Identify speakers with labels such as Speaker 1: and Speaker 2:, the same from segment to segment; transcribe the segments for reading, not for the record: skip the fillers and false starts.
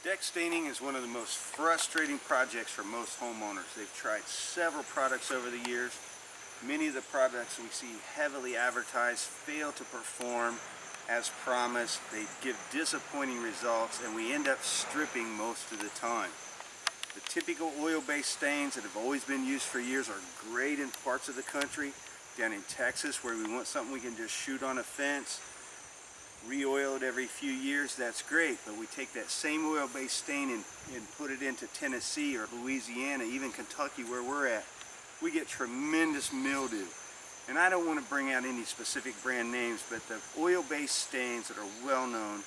Speaker 1: Deck staining is one of the most frustrating projects for most homeowners. They've tried several products over the years. Many of the products we see heavily advertised fail to perform as promised. They give disappointing results and we end up stripping most of the time. The typical oil-based stains that have always been used for years are great in parts of the country. Down in Texas, where we want something we can just shoot on a fence, re-oil it every few years, that's great. But we take that same oil-based stain and put it into Tennessee or Louisiana, even Kentucky where we're at, we get tremendous mildew. And I don't want to bring out any specific brand names, but the oil-based stains that are well known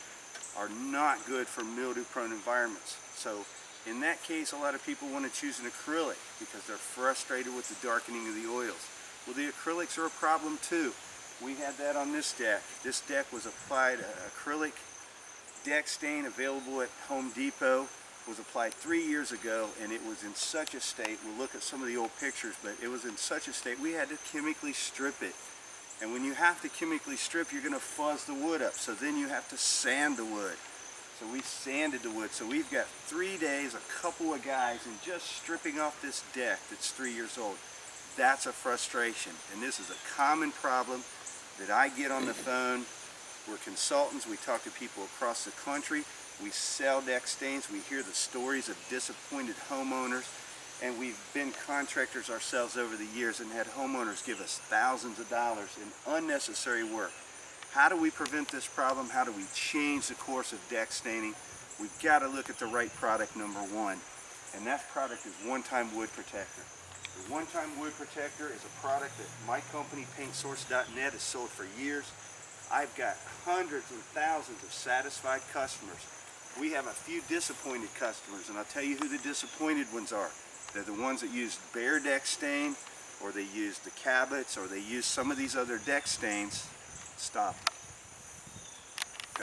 Speaker 1: are not good for mildew-prone environments. So in that case, a lot of people want to choose an acrylic because they're frustrated with the darkening of the oils. Well, the acrylics are a problem too. We had that on this deck. This deck was applied acrylic deck stain available at Home Depot. Was applied 3 years ago and it was in such a state. We'll look at some of the old pictures, but it was in such a state we had to chemically strip it. And when you have to chemically strip, you're going to fuzz the wood up. So then you have to sand the wood. So we sanded the wood. So we've got 3 days, a couple of guys, and just stripping off this deck that's 3 years old. That's a frustration. And this is a common problem that I get on the phone. We're consultants. We talk to people across the country. We sell deck stains. We hear the stories of disappointed homeowners. And we've been contractors ourselves over the years and had homeowners give us thousands of dollars in unnecessary work. How do we prevent this problem? How do we change the course of deck staining? We've got to look at the right product, number one. And that product is One-Time Wood Protector. The One-Time Wood Protector is a product that my company, PaintSource.net, has sold for years. I've got hundreds and thousands of satisfied customers. We have a few disappointed customers, and I'll tell you who the disappointed ones are. They're the ones that use Behr deck stain, or they use the Cabots, or they use some of these other deck stains. Stop.